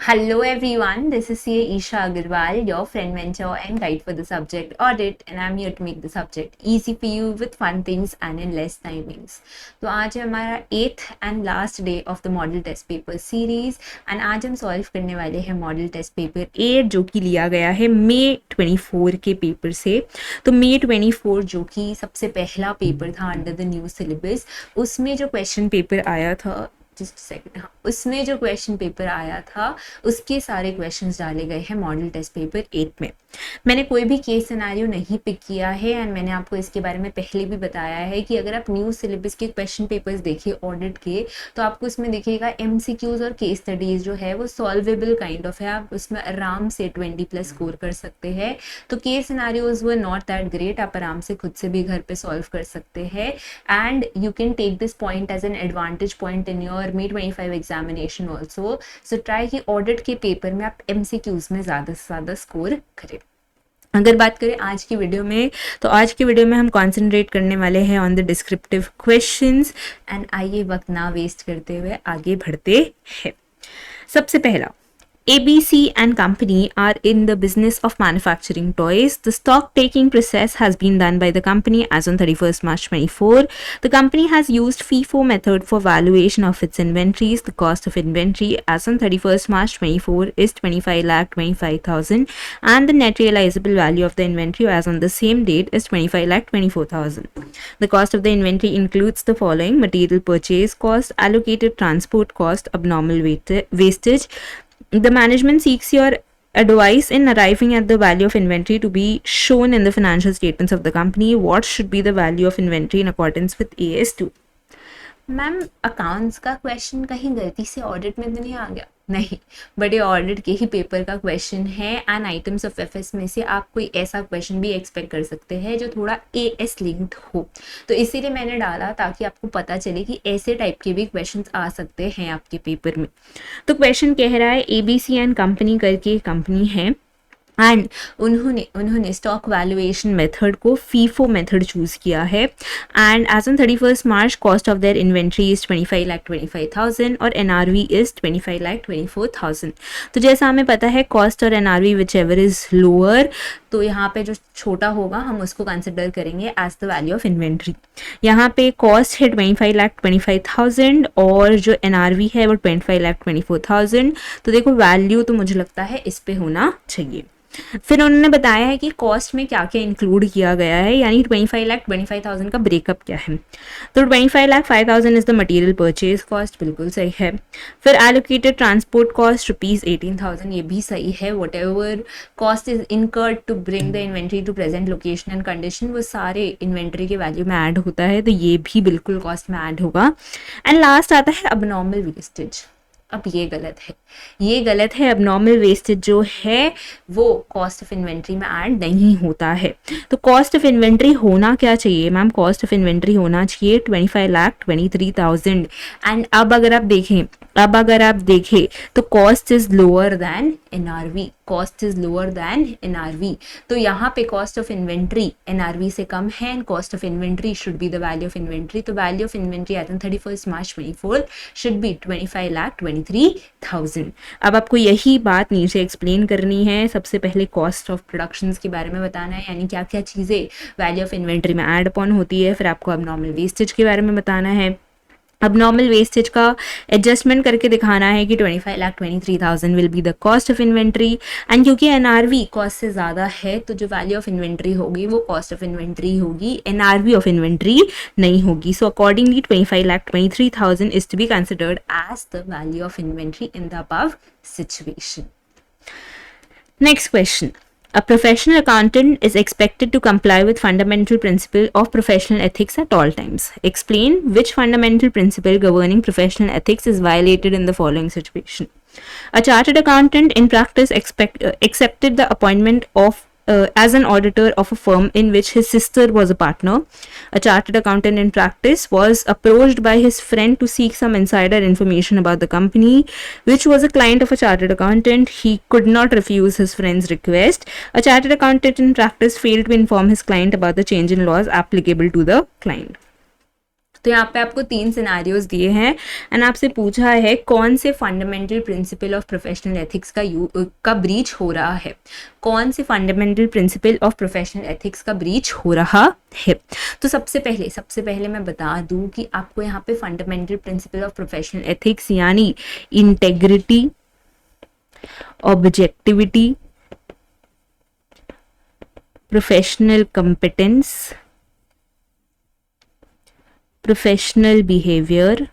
Hello everyone, this is CA Isha Agarwal, your friend, mentor and guide for the subject audit, and I'm here to make the subject easy for you with fun things and in less timings. तो आज है हमारा 8th and last day of the model test paper series and आज हम solve करने वाले हैं model test paper 8 जो कि लिया गया है मई 24 के पेपर से। तो मई 24 जो कि सबसे पहला पेपर था अंडर द न्यू सिलेबस, उसमें जो क्वेश्चन पेपर आया था जस्ट सेकंड, हाँ, उसमें जो क्वेश्चन पेपर आया था उसके सारे क्वेश्चंस डाले गए हैं मॉडल टेस्ट पेपर 8 में। मैंने कोई भी केस सिनेरियो नहीं पिक किया है एंड मैंने आपको इसके बारे में पहले भी बताया है कि अगर आप न्यू सिलेबस के क्वेश्चन पेपर्स देखिए ऑडिट के, तो आपको इसमें दिखेगा एमसीक्यूज और केस स्टडीज जो है वो सॉल्वेबल काइंड ऑफ है, आप उसमें आराम से 20+ स्कोर कर सकते हैं। तो case scenarios were not that great, आप आराम से खुद से भी घर पे सॉल्व कर सकते हैं and you can take this point as an advantage point in your May 25 examination also. So try कि ऑडिट के पेपर में आप एमसीक्यूज में ज़्यादा से ज़्यादा स्कोर करें। अगर बात करें आज की वीडियो में, तो आज की वीडियो में हम कॉन्सेंट्रेट करने वाले हैं on the descriptive questions and आइए वक्त ना वेस्ट करते हुए आगे बढ़ते हैं। सबसे पहला, ABC and company are in the business of manufacturing toys. The stock taking process has been done by the company as on 31st March 24. The company has used FIFO method for valuation of its inventories. The cost of inventory as on 31st March 24 is 25,25,000 and the net realizable value of the inventory as on the same date is 25,24,000. The cost of the inventory includes the following: material purchase cost, allocated transport cost, abnormal wastage. The management seeks your advice in arriving at the value of inventory to be shown in the financial statements of the company. What should be the value of inventory in accordance with AS2? Ma'am, accounts का question कहीं गलती से audit में तो नहीं आ गया? नहीं, but ये ऑडिट के ही पेपर का क्वेश्चन है एंड आइटम्स ऑफ एफएस में से आप कोई ऐसा क्वेश्चन भी एक्सपेक्ट कर सकते हैं जो थोड़ा एएस लिंक्ड हो। तो इसीलिए मैंने डाला ताकि आपको पता चले कि ऐसे टाइप के भी क्वेश्चंस आ सकते हैं आपके पेपर में। तो क्वेश्चन कह रहा है एबीसी एंड कंपनी करके कंपनी है एंड उन्होंने स्टॉक वैल्यूएशन मेथड को फीफो मेथड चूज़ किया है and as on 31st March cost of their inventory is 25,25,000 और एनआरवी इज़ 25,24,000। तो जैसा हमें पता है कॉस्ट और NRV which ever is lower, तो यहाँ पे जो छोटा होगा हम उसको कंसिडर करेंगे as the value of inventory. यहाँ पे कॉस्ट है 25,25,000 और जो एनआरवी है वो 25,24,000। तो देखो वैल्यू तो मुझे लगता है इस पे होना चाहिए। फिर उन्होंने बताया है कि कॉस्ट में क्या क्या इंक्लूड किया गया है, यानी 25,25,000 का ब्रेकअप क्या है। तो 25,05,000 is the material purchase cost, बिल्कुल सही है। फिर एलोकेटेड ट्रांसपोर्ट कॉस्ट ₹18,000, ये भी सही है। Whatever cost is incurred to bring the inventory to present location and condition, वो सारे इन्वेंट्री के वैल्यू में ऐड होता है, तो ये भी बिल्कुल कॉस्ट में ऐड होगा। एंड लास्ट आता है अबनॉर्मल वेस्टेज। अब ये गलत है, अबनॉर्मल वेस्टेज जो है वो कॉस्ट ऑफ इन्वेंट्री में ऐड नहीं होता है। तो कॉस्ट ऑफ इन्वेंट्री होना क्या चाहिए मैम? कॉस्ट ऑफ इन्वेंट्री होना चाहिए 25,23,000 एंड अब अगर आप देखें तो cost is lower than NRV, तो यहाँ पे कॉस्ट ऑफ इन्वेंट्री एनआरवी से कम है and cost of inventory should be the value of inventory. तो value of inventory at 31st March 24 should be 25,23,000। अब आपको यही बात नीचे एक्सप्लेन करनी है। सबसे पहले कॉस्ट ऑफ प्रोडक्शंस के बारे में बताना है, यानी क्या क्या चीज़ें वैल्यू ऑफ इन्वेंट्री में ऐड अपॉन होती है। फिर आपको अबनॉर्मल वेस्टेज के बारे में बताना है। अबनॉर्मल वेस्टेज का एडजस्टमेंट करके दिखाना है कि 25,23,000 will be the cost of inventory and क्योंकि एनआरवी कॉस्ट से ज़्यादा है तो जो वैल्यू ऑफ इन्वेंट्री होगी वो कॉस्ट ऑफ इन्वेंट्री होगी, एनआरवी ऑफ इन्वेंट्री नहीं होगी। So accordingly 25,23,000 is to be considered as the value of inventory in the above situation. Next question, a professional accountant is expected to comply with fundamental principle of professional ethics at all times. Explain which fundamental principle governing professional ethics is violated in the following situation. A chartered accountant in practice accepted the appointment of as an auditor of a firm in which his sister was a partner. A chartered accountant in practice was approached by his friend to seek some insider information about the company, which was a client of a chartered accountant. He could not refuse his friend's request. A chartered accountant in practice failed to inform his client about the change in laws applicable to the client. तो यहाँ पे आपको 3 scenarios दिए हैं and आपसे पूछा है कौन से fundamental principle of professional ethics का ब्रीच हो रहा है, कौन से fundamental principle of professional ethics का ब्रीच हो रहा है। तो सबसे पहले मैं बता दूं कि आपको यहाँ पे fundamental principle of professional ethics यानी integrity, objectivity, professional competence, professional behaviour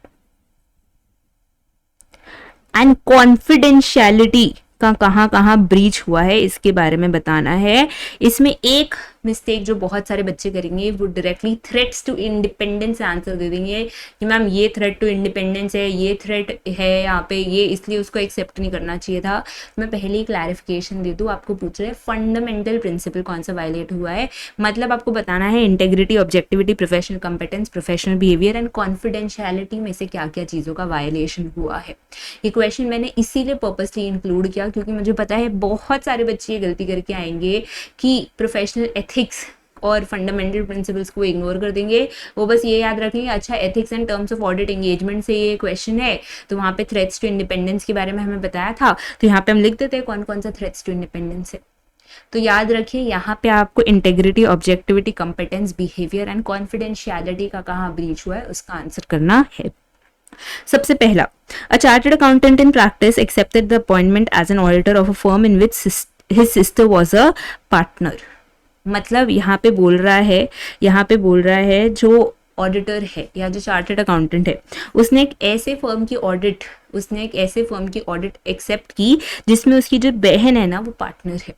and confidentiality का कहाँ ब्रीच हुआ है इसके बारे में बताना है। इसमें एक मिस्टेक जो बहुत सारे बच्चे करेंगे वो directly threats to independence answer दे देंगे कि मैम ये थ्रेट टू इंडिपेंडेंस है, ये थ्रेट है यहाँ पे, ये इसलिए उसको एक्सेप्ट नहीं करना चाहिए था। मैं पहले ही क्लैरिफिकेशन दे दूँ, आपको पूछ रहे हैं फंडामेंटल प्रिंसिपल कौन सा वायलेट हुआ है, मतलब आपको बताना है integrity, objectivity, professional competence, professional behaviour and confidentiality में से क्या क्या चीज़ों का वायलेशन हुआ है। ये क्वेश्चन मैंने इसीलिए पर्पसली इंक्लूड किया क्योंकि मुझे पता है बहुत सारे बच्चे ये गलती करके आएंगे कि प्रोफेशनल एथिक्स और फंडामेंटल प्रिंसिपल्स को इग्नोर कर देंगे। वो बस ये याद रखेंगे अच्छा ethics and terms of audit engagement से ये क्वेश्चन है तो वहाँ पे थ्रेट्स टू इंडिपेंडेंस के बारे में हमें बताया था, तो यहाँ पे हम लिख देते हैं कौन कौन सा थ्रेट्स टू इंडिपेंडेंस है। तो याद रखिए यहाँ पे आपको integrity, objectivity, competence, behaviour and confidentiality का कहाँ ब्रीच हुआ है उसका आंसर करना है। सबसे पहला, a chartered accountant in practice accepted the appointment as an auditor of a firm in which his sister was a partner। मतलब यहाँ पे बोल रहा है जो ऑडिटर है या जो चार्टर्ड अकाउंटेंट है उसने एक ऐसे फर्म की ऑडिट एक्सेप्ट की जिसमें उसकी जो बहन है ना वो पार्टनर है,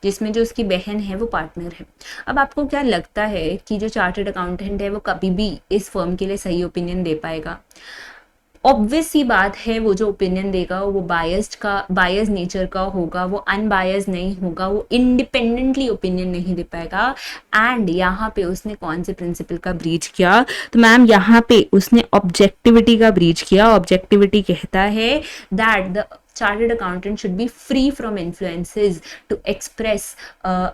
जिसमें जो उसकी बहन है वो पार्टनर है। अब आपको क्या लगता है कि जो चार्टर्ड अकाउंटेंट है वो कभी भी इस फर्म के लिए सही ओपिनियन दे पाएगा? ऑब्वियस सी बात है वो जो ओपिनियन देगा वो बायस्ड नेचर का होगा, वो अनबायस्ड नहीं होगा, वो इंडिपेंडेंटली ओपिनियन नहीं दे पाएगा। एंड यहाँ पे उसने कौन से प्रिंसिपल का ब्रीच किया? तो मैम यहाँ पे उसने ऑब्जेक्टिविटी का ब्रीच किया। ऑब्जेक्टिविटी कहता है that the chartered accountant should be free from influences to express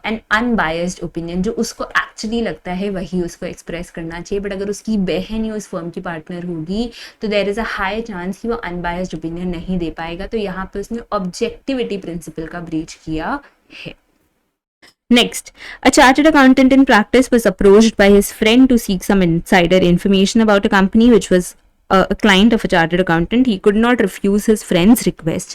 an unbiased opinion। जो उसको एक्चुअली लगता है वही उसको एक्सप्रेस करना चाहिए, बट अगर उसकी बहन ही उस फर्म की पार्टनर होगी तो there is a high chance कि वो अनबायस्ड ओपिनियन नहीं दे पाएगा। तो यहाँ पे उसने ऑब्जेक्टिविटी प्रिंसिपल का ब्रीच किया है। Next, a chartered accountant in practice was approached by his friend to seek some insider information about a company which was a client of a chartered accountant. He could not refuse his friend's request।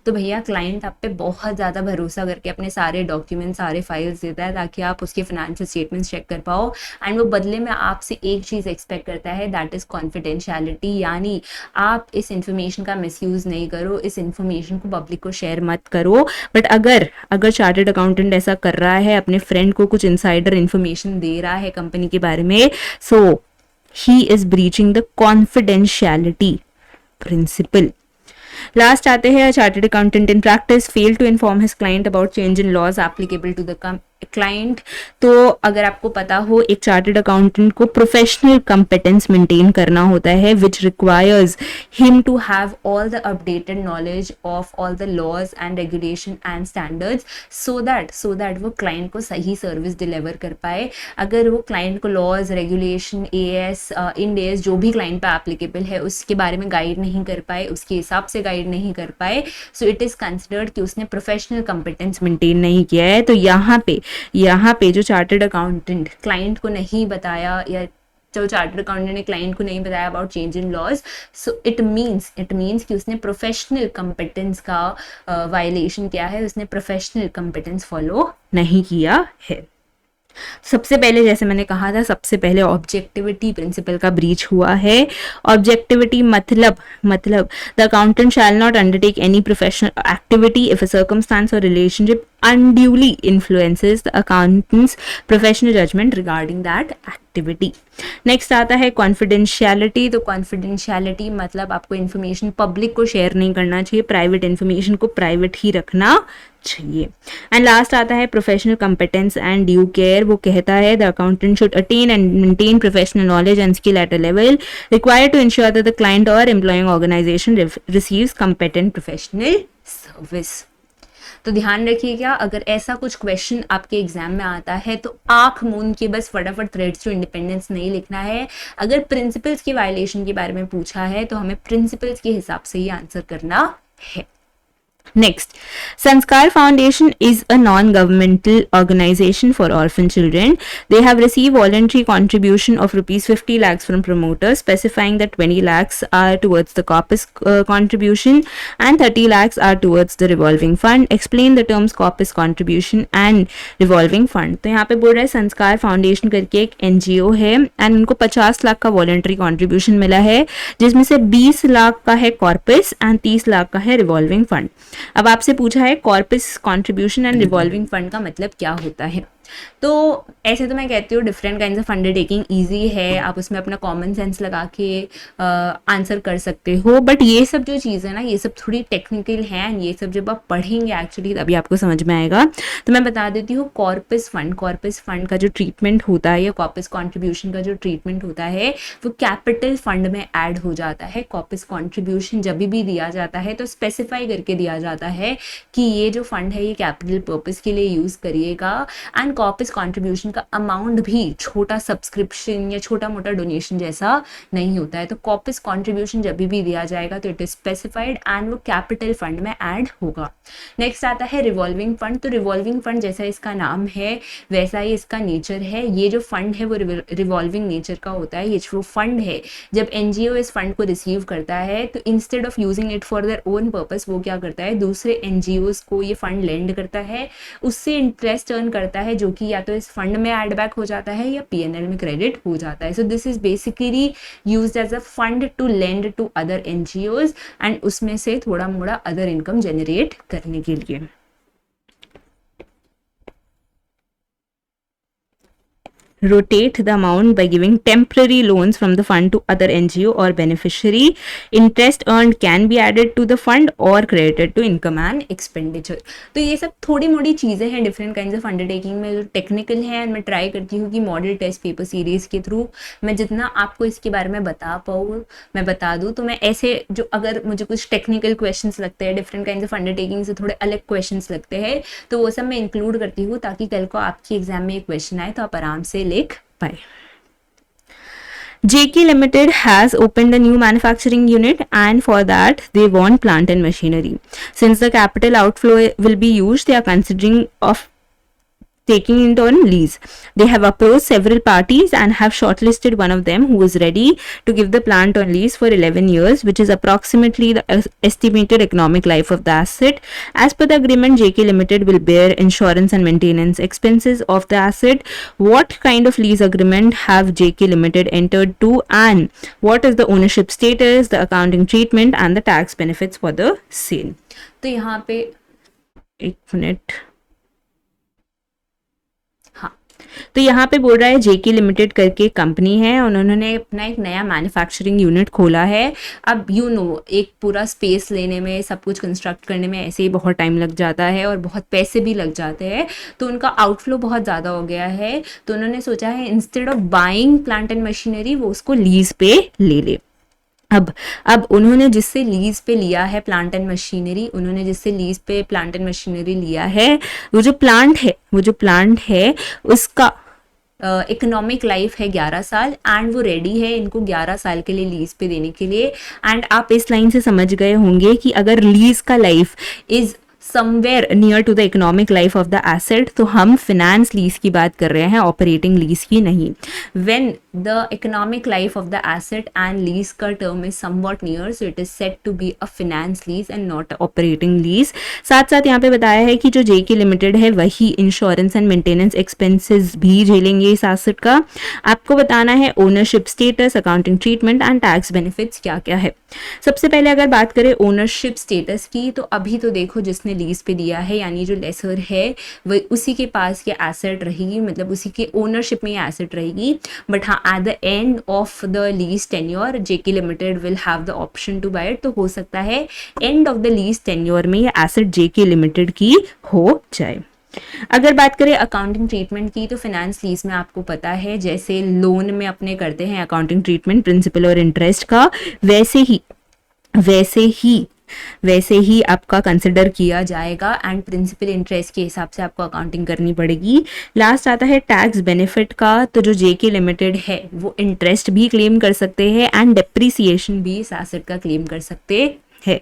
तो भैया client आप पे बहुत ज़्यादा भरोसा करके अपने सारे डॉक्यूमेंट, सारे फाइल्स देता है ताकि आप उसके फाइनेंशियल स्टेटमेंट्स चेक कर पाओ, एंड वो बदले में आपसे एक चीज़ एक्सपेक्ट करता है दैट इज़ कॉन्फिडेंशियलिटी, यानी आप इस इन्फॉर्मेशन का मिसयूज़ नहीं करो, इस इन्फॉर्मेशन को पब्लिक को शेयर मत करो। बट अगर चार्टर्ड अकाउंटेंट ऐसा कर रहा है, अपने फ्रेंड को कुछ इनसाइडर इन्फॉर्मेशन दे रहा है कंपनी के बारे में, so he is breaching the confidentiality principle. Last आते हैं, chartered accountant in practice fail to inform his client about change in laws applicable to the client. तो अगर आपको पता हो एक चार्टर्ड अकाउंटेंट को प्रोफेशनल कंपिटेंस मेंटेन करना होता है which requires him to have all the updated knowledge of all the laws and regulation and standards so that वो क्लाइंट को सही सर्विस डिलीवर कर पाए। अगर वो क्लाइंट को laws, regulation, AS, Ind AS जो भी क्लाइंट पे एप्लीकेबल है उसके बारे में गाइड नहीं कर पाए, उसके हिसाब से गाइड नहीं कर पाए, सो इट इज़ कंसिडर्ड कि उसने प्रोफेशनल कंपिटेंस मेंटेन नहीं किया है। तो यहाँ पे जो चार्टर्ड अकाउंटेंट क्लाइंट को नहीं बताया या जो चार्टर्ड अकाउंटेंट ने क्लाइंट को नहीं बताया about change in laws, so it means कि उसने प्रोफेशनल कंपिटेंस का वायलेशन किया है, उसने प्रोफेशनल कंपिटेंस फॉलो नहीं किया है। सबसे पहले जैसे मैंने कहा था, सबसे पहले ऑब्जेक्टिविटी प्रिंसिपल का ब्रीच हुआ है। ऑब्जेक्टिविटी मतलब the accountant shall not undertake any professional activity if a circumstance or relationship unduly influences the accountant's professional judgment regarding that activity। Next आता है कॉन्फिडेंशियलिटी। तो कॉन्फिडेंशियलिटी मतलब आपको इन्फॉर्मेशन पब्लिक को शेयर नहीं करना चाहिए, प्राइवेट इन्फॉर्मेशन को प्राइवेट ही रखना चाहिए। एंड लास्ट आता है professional competence and due care. वो कहता है the accountant should attain and maintain professional knowledge and skill at a level required to ensure that the client or employing organisation receives competent professional service. तो ध्यान रखिएगा, अगर ऐसा कुछ question आपके एग्जाम में आता है तो आंख मूंद के बस फटाफट थ्रेड्स टू इंडिपेंडेंस नहीं लिखना है। अगर प्रिंसिपल्स की वायलेशन के बारे में पूछा है तो हमें प्रिंसिपल्स के हिसाब से ही आंसर करना है। Next, Sanskar Foundation is a non-governmental organization for orphan children. They have received voluntary contribution of rupees 50 lakhs from promoters, specifying that 20 lakhs are towards the corpus contribution and 30 lakhs are towards the revolving fund. Explain the terms corpus contribution and revolving fund. तो यहाँ पे बोल रहा है संस्कार foundation करके एक NGO है एंड उनको 50 लाख का वॉलंटरी कॉन्ट्रीब्यूशन मिला है, जिसमें से 20 लाख का है कॉर्पस एंड 30 लाख का है रिवॉल्विंग फंड। अब आपसे पूछा है corpus contribution and revolving fund का मतलब क्या होता है। तो ऐसे तो मैं कहती हूँ different kinds of undertaking easy है, आप उसमें अपना कॉमन सेंस लगा के आंसर कर सकते हो, बट ये सब जो चीज़ है ना ये सब थोड़ी टेक्निकल है एंड ये सब जब आप पढ़ेंगे एक्चुअली तभी आपको समझ में आएगा। तो मैं बता देती हूँ कॉर्पस फंड का जो ट्रीटमेंट होता है या कॉर्पस कॉन्ट्रीब्यूशन का जो ट्रीटमेंट होता है वो कैपिटल फंड में ऐड हो जाता है। कॉर्पस कॉन्ट्रीब्यूशन जब भी दिया जाता है तो स्पेसिफाई करके दिया जाता है कि ये जो फंड है ये कैपिटल पर्पस के लिए यूज़ करिएगा एंड कॉर्पस कंट्रीब्यूशन का अमाउंट भी छोटा सब्सक्रिप्शन या छोटा मोटा डोनेशन जैसा नहीं होता है। तो कॉर्पस कंट्रीब्यूशन जब भी दिया जाएगा तो इट इज स्पेसिफाइड एंड वो कैपिटल फंड में ऐड होगा। नेक्स्ट आता है रिवॉल्विंग फंड। तो रिवॉल्विंग फंड जैसा इसका नाम है वैसा ही इसका नेचर है। ये जो फंड है वो रिवॉल्विंग नेचर का होता है। ये जो फंड है जब एनजीओ इस फंड को रिसीव करता है तो instead of using it for their own purpose वो क्या करता है दूसरे एनजीओज को ये फंड लेंड करता है, उससे इंटरेस्ट अर्न करता है जो कि या तो इस फंड में ऐड बैक हो जाता है या पीएनएल में क्रेडिट हो जाता है। So this is basically used as a fund to lend to other NGOs and उसमें से थोड़ा मोड़ा अदर इनकम जनरेट करने के लिए। rotate the amount by giving temporary loans from the fund to other NGO or beneficiary. Interest earned can be added to the fund or credited to income and expenditure. तो ये सब थोड़ी मोड़ी चीज़ें हैं डिफरेंट काइंड्स ऑफ अंडरटेकिंग में जो technical है एंड मैं ट्राई करती हूँ कि मॉडल टेस्ट पेपर सीरीज़ के थ्रू मैं जितना आपको इसके बारे में बता पाऊँ मैं बता दूँ। तो मैं ऐसे जो अगर मुझे कुछ टेक्निकल क्वेश्चंस लगते हैं डिफरेंट काइंड्स ऑफ अंडरटेकिंग से थोड़े अलग क्वेश्चंस लगते हैं तो वो सब मैं इंक्लूड करती हूँ ताकि कल को आपकी एग्जाम में एक क्वेश्चन आए तो आप आराम से लिख पाए। JK Limited has opened a new manufacturing unit and for that they want plant and machinery. Since the capital outflow will be used, they are considering of taking it on lease. They have approached several parties and have shortlisted one of them who is ready to give the plant on lease for 11 years, which is approximately the estimated economic life of the asset. As per the agreement, JK Limited will bear insurance and maintenance expenses of the asset. What kind of lease agreement have JK Limited entered to and what is the ownership status, the accounting treatment and the tax benefits for the sale? तो यहाँ पे एक minute तो यहाँ पे बोल रहा है जेके लिमिटेड करके कंपनी है, उन्होंने अपना एक नया मैन्युफैक्चरिंग यूनिट खोला है। अब एक पूरा स्पेस लेने में सब कुछ कंस्ट्रक्ट करने में ऐसे ही बहुत टाइम लग जाता है और बहुत पैसे भी लग जाते हैं, तो उनका आउटफ्लो बहुत ज़्यादा हो गया है। तो उन्होंने सोचा है instead of buying plant and machinery वो उसको लीज पे ले ले। अब उन्होंने जिससे लीज पे लिया है प्लांट एंड मशीनरी, लिया है वो जो प्लांट है उसका इकोनॉमिक लाइफ है 11 साल एंड वो रेडी है इनको 11 साल के लिए लीज पे देने के लिए। एंड आप इस लाइन से समझ गए होंगे कि अगर लीज का life is somewhere near to the economic life of the asset तो हम फिनेंस लीज की बात कर रहे हैं, ऑपरेटिंग लीज की नहीं। When the economic life of the asset and lease का term is somewhat near so it is set to be a finance lease and not operating lease. साथ साथ यहाँ पे बताया है कि जो जेके लिमिटेड है वही इंश्योरेंस एंड मेंटेनेंस एक्सपेंसेस भी झेलेंगे इस एसेट का। आपको बताना है ownership status, accounting treatment and tax benefits क्या क्या है। सबसे पहले अगर बात करें ओनरशिप स्टेटस की तो अभी तो देखो जिसने लीज पे दिया है यानी जो लेसर है वो उसी के पास ये एसेट रहेगी, मतलब उसी के ओनरशिप में ये एसेट रहेगी। बट हाँ at the end of the lease tenure JK limited will have the option to buy it. तो हो सकता है end of the lease tenure में ये एसेट जेके लिमिटेड की हो जाए। अगर बात करें अकाउंटिंग ट्रीटमेंट की तो फाइनेंस लीज में आपको पता है जैसे लोन में अपने करते हैं अकाउंटिंग ट्रीटमेंट प्रिंसिपल और इंटरेस्ट का, वैसे ही वैसे ही आपका कंसिडर किया जाएगा एंड प्रिंसिपल इंटरेस्ट के हिसाब से आपको अकाउंटिंग करनी पड़ेगी। लास्ट आता है टैक्स बेनिफिट का, तो जो जेके लिमिटेड है वो इंटरेस्ट भी क्लेम कर सकते हैं एंड डेप्रिसिएशन भी इस एसेट का क्लेम कर सकते है।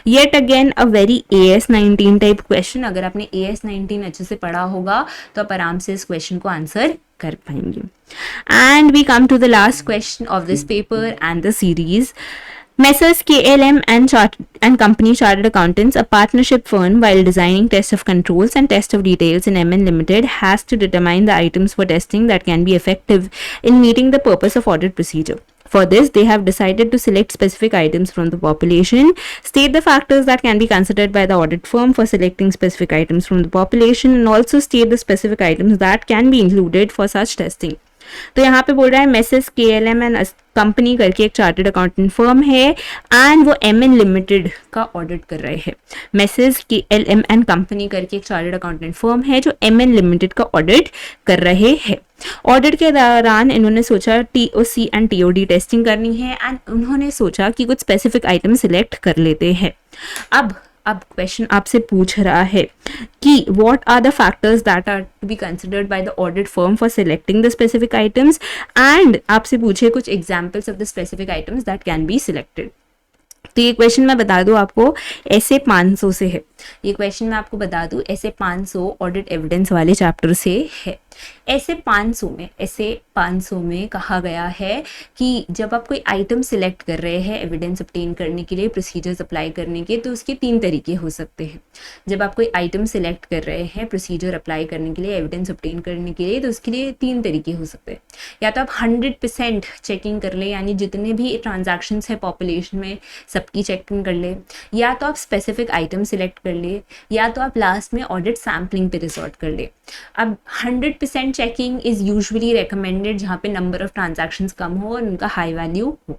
Yet again a very AS19 type question. अगर आपने AS19 अच्छे से पढ़ा होगा तो आप आराम से इस क्वेश्चन को आंसर कर पाएंगे। And we come to the last question of this paper and the series. Messrs. KLM and Company Chartered Accountants, a partnership firm, while designing test of controls and test of details in MN Limited, has to determine the items for testing that can be effective in meeting the purpose of audit procedure. For this, they have decided to select specific items from the population, state the factors that can be considered by the audit firm for selecting specific items from the population, and also state the specific items that can be included for such testing. तो यहाँ पे बोल रहा है messes KLM and company करके एक chartered accountant firm है and वो MN लिमिटेड का ऑडिट कर रहे हैं। मैसेस KLM एंड कंपनी करके एक चार्टर्ड अकाउंटेंट फर्म है जो MN लिमिटेड का ऑडिट कर रहे हैं। ऑडिट के दौरान इन्होंने सोचा TOC एंड TOD टेस्टिंग करनी है एंड उन्होंने सोचा कि कुछ स्पेसिफिक आइटम सिलेक्ट कर लेते हैं। अब क्वेश्चन आपसे पूछ रहा है कि what are the factors that are to be considered by the audit firm for selecting the specific items, and आपसे पूछे कुछ examples of the specific items that can be selected. तो ये क्वेश्चन मैं बता दूं आपको ऐसे 500 से है। ये क्वेश्चन मैं आपको बता दूं ऐसे 500 ऑडिट एविडेंस वाले चैप्टर से है। ऐसे 500 में कहा गया है कि जब आप कोई आइटम सिलेक्ट कर रहे हैं एविडेंस ऑब्टेन करने के लिए, प्रोसीजर्स अप्लाई करने के, तो उसके 3 तरीके हो सकते हैं। जब आप कोई आइटम सिलेक्ट कर रहे हैं प्रोसीजर अप्लाई करने के लिए, एविडेंस ऑब्टेन करने के लिए, तो उसके लिए 3 तरीके हो सकते हैं। या तो आप 100% चेकिंग कर ले, यानी जितने भी ट्रांजैक्शंस है पॉपुलेशन में सबकी चेकिंग कर ले, या तो आप स्पेसिफिक आइटम सिलेक्ट कर ले, या तो आप लास्ट में ऑडिट सैम्पलिंग पे रिजॉर्ट कर ले। अब 100% चेकिंग इज यूजुअली रेकमेंडेड जहाँ पे नंबर ऑफ ट्रांजैक्शंस कम हो और उनका हाई वैल्यू हो।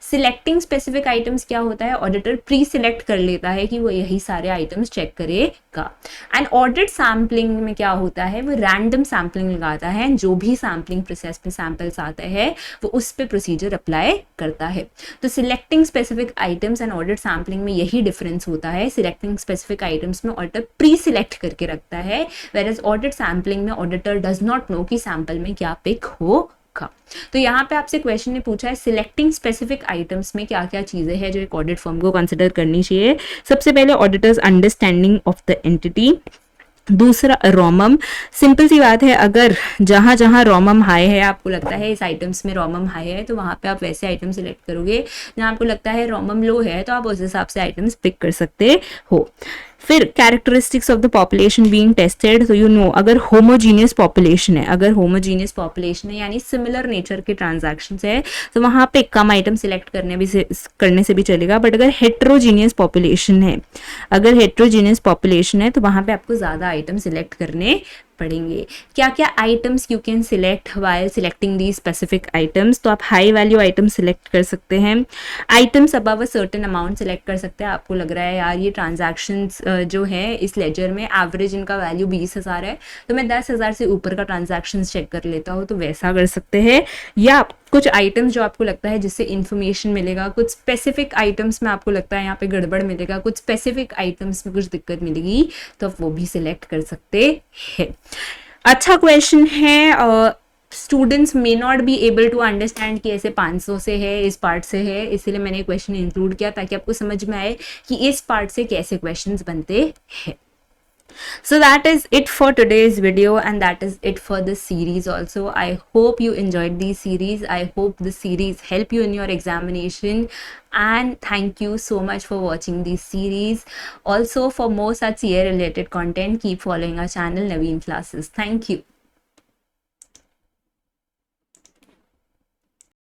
सिलेक्टिंग स्पेसिफिक आइटम्स क्या होता है, ऑडिटर प्री सिलेक्ट कर लेता है कि वो यही सारे आइटम्स चेक करेगा। एंड ऑडिट सैम्पलिंग में क्या होता है, वो रैंडम सैम्पलिंग लगाता है, जो भी सैम्पलिंग प्रोसेस में सैंपल्स आते हैं वो उस पर प्रोसीजर अप्लाई करता है। तो selecting specific items and audit sampling में यही डिफरेंस होता है। सिलेक्टिंग स्पेसिफिक आइटम्स में ऑडिटर प्री सिलेक्ट करके रखता है, वेयर ऑडिट सैम्पलिंग में ऑडिटर डज नॉट नो कि सैंपल में क्या पिक होगा। तो यहाँ पे आपसे क्वेश्चन ने पूछा है सिलेक्टिंग स्पेसिफिक आइटम्स में क्या क्या चीजें हैं जो एक ऑडिट फर्म को कंसिडर करनी चाहिए। सबसे पहले auditors understanding of the entity, दूसरा रोमम। सिंपल सी बात है, अगर जहाँ जहाँ रोमम हाई है, आपको लगता है इस आइटम्स में रोमम हाई है, तो वहाँ पे आप वैसे आइटम सिलेक्ट करोगे। जहाँ आपको लगता है रोमम लो है तो आप उस हिसाब से आइटम्स पिक कर सकते हो। फिर characteristics of the population being tested, तो यू नो अगर होमोजीनियस पॉपुलेशन है, यानी सिमिलर नेचर के ट्रांजैक्शंस है, तो वहाँ पे कम आइटम सिलेक्ट करने से भी चलेगा। बट अगर हेट्रोजीनियस पॉपुलेशन है तो वहाँ पे आपको ज़्यादा आइटम सिलेक्ट करने पढ़ेंगे। क्या क्या items you can select while selecting the specific items, तो आप हाई वैल्यू आइटम सिलेक्ट कर सकते हैं। Items above a certain amount select कर सकते हैं। आपको लग रहा है यार ये ट्रांजैक्शंस जो है इस लेजर में एवरेज इनका वैल्यू 20,000 है, तो मैं 10,000 से ऊपर का ट्रांजैक्शंस चेक कर लेता हूँ, तो वैसा कर सकते हैं। या कुछ आइटम्स जो आपको लगता है जिससे इन्फॉर्मेशन मिलेगा, कुछ स्पेसिफिक आइटम्स में आपको लगता है यहाँ पे गड़बड़ मिलेगा, कुछ स्पेसिफिक आइटम्स में कुछ दिक्कत मिलेगी, तो आप वो भी सिलेक्ट कर सकते हैं। अच्छा क्वेश्चन है। Students may not be able to understand कि ऐसे 500 से है, इस पार्ट से है, इसीलिए मैंने क्वेश्चन इंक्लूड किया ताकि आपको समझ में आए कि इस पार्ट से कैसे क्वेश्चंस बनते हैं। So that is it for today's video, and that is it for this series also. I hope you enjoyed these series. I hope this series help you in your examination, and thank you so much for watching this series. Also, for more such CA related content, keep following our channel Naveen Classes. Thank you.